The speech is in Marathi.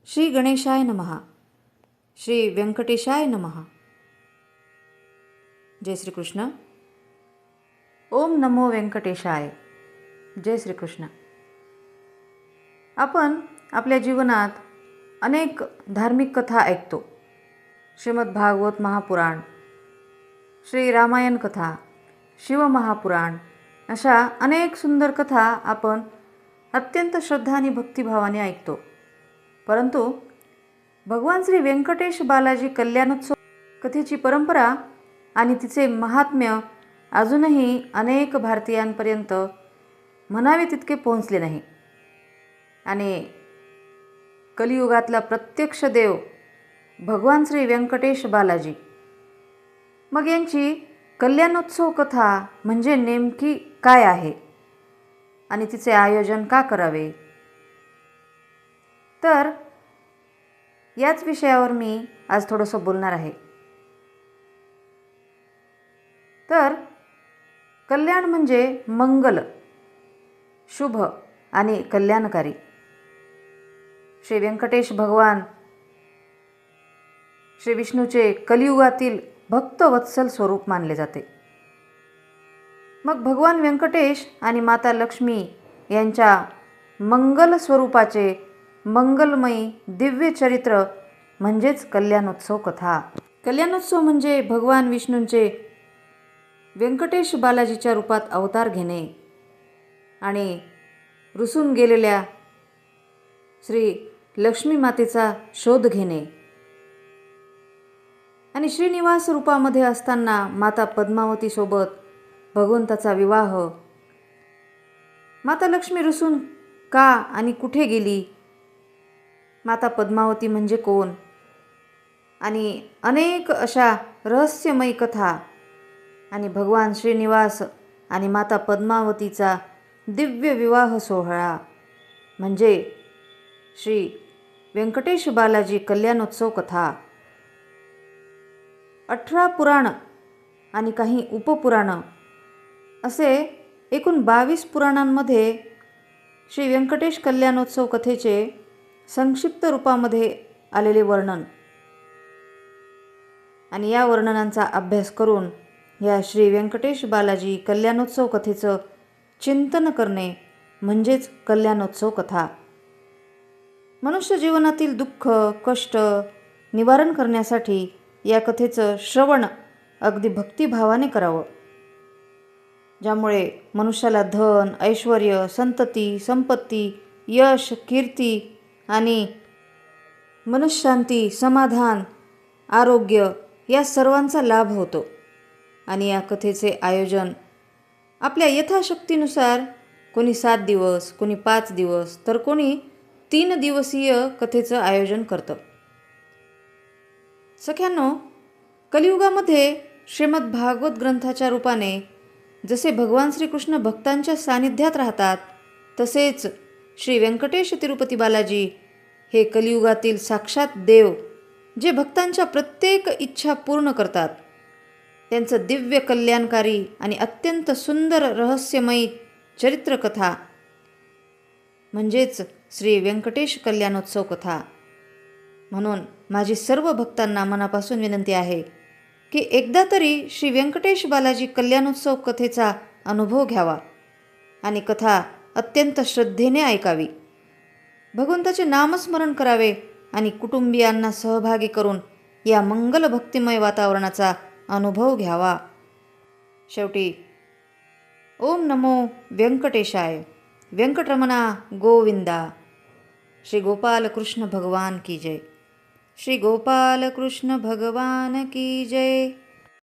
श्री गणेशाय नमः. श्री व्यंकटेशाय नमः. जय श्री कृष्ण. ओम नमो व्यंकटेशाय. जय श्री कृष्ण. आपण आपल्या जीवनात अनेक धार्मिक कथा ऐकतो. श्रीमद भागवत महापुराण, श्री रामायण कथा, शिवमहापुराण अशा अनेक सुंदर कथा आपण अत्यंत श्रद्धा आणि भक्तिभावाने ऐकतो. परंतु भगवान श्री व्यंकटेश बालाजी कल्याणोत्सव कथेची परंपरा आणि तिचे महात्म्य अजूनही अनेक भारतीयांपर्यंत म्हणावे तितके पोहोचले नाही. आणि कलियुगातला प्रत्यक्ष देव भगवान श्री व्यंकटेश बालाजी, मग यांची कल्याणोत्सव कथा म्हणजे नेमकी काय आहे आणि तिचे आयोजन का करावे, तर याच विषयावर मी आज थोडंसं बोलणार आहे. तर कल्याण म्हणजे मंगल, शुभ आणि कल्याणकारी. श्री व्यंकटेश भगवान श्री विष्णूचे कलियुगातील भक्तवत्सल स्वरूप मानले जाते. मग भगवान व्यंकटेश आणि माता लक्ष्मी यांच्या मंगल स्वरूपाचे मंगलमयी दिव्य चरित्र म्हणजेच कल्याणोत्सव कथा. कल्याणोत्सव म्हणजे भगवान विष्णूंचे व्यंकटेश बालाजीच्या रूपात अवतार घेणे आणि रुसून गेलेल्या श्री लक्ष्मी मातेचा शोध घेणे आणि श्रीनिवास रूपामध्ये असताना माता पद्मावतीसोबत भगवंताचा विवाह. माता लक्ष्मी रुसून का आणि कुठे गेली, माता पद्मावती म्हणजे कोण, आणि अनेक अशा रहस्यमयी कथा आणि भगवान श्रीनिवास आणि माता पद्मावतीचा दिव्य विवाह सोहळा म्हणजे श्री व्यंकटेश बालाजी कल्याणोत्सव कथा. 18 पुराण आणि काही उपपुराण असे एकूण 22 पुराणांमध्ये श्री व्यंकटेश कल्याणोत्सव कथेचे संक्षिप्त रूपामध्ये आलेले वर्णन आणि या वर्णनांचा अभ्यास करून या श्री व्यंकटेश बालाजी कल्याणोत्सव कथेचं चिंतन करणे म्हणजेच कल्याणोत्सव कथा. मनुष्य जीवनातील दुःख कष्ट निवारण करण्यासाठी या कथेचं श्रवण अगदी भक्तिभावाने करावं, ज्यामुळे मनुष्याला धन ऐश्वर संतती संपत्ती यश कीर्ती आणि मनःशांती समाधान आरोग्य या सर्वांचा लाभ होतो. आणि या कथेचे आयोजन आपल्या यथाशक्तीनुसार कोणी 7 दिवस, कोणी 5 दिवस, तर कोणी 3 दिवसीय कथेचं आयोजन करतं. सख्यांनो, कलियुगामध्ये श्रीमद भागवत ग्रंथाच्या रूपाने जसे भगवान श्रीकृष्ण भक्तांच्या सानिध्यात राहतात, तसेच श्री व्यंकटेश तिरुपती बालाजी हे कलियुगातील साक्षात देव जे भक्तांच्या प्रत्येक इच्छा पूर्ण करतात. त्यांचं दिव्य कल्याणकारी आणि अत्यंत सुंदर रहस्यमयी चरित्रकथा म्हणजेच श्री व्यंकटेश कल्याणोत्सव कथा. म्हणून माझी सर्व भक्तांना मनापासून विनंती आहे की एकदा तरी श्री व्यंकटेश बालाजी कल्याणोत्सव कथेचा अनुभव घ्यावा आणि कथा अत्यंत श्रद्धेने ऐकावी. भगवंताचे नामस्मरण करावे आणि कुटुंबियांना सहभागी करून या मंगल भक्तिमय वातावरणाचा अनुभव घ्यावा. शेवटी ओम नमो व्यंकटेशाय. व्यंकटरमणा गोविंदा. श्री गोपाल कृष्ण भगवान की जय. श्री गोपाल कृष्ण भगवान की जय.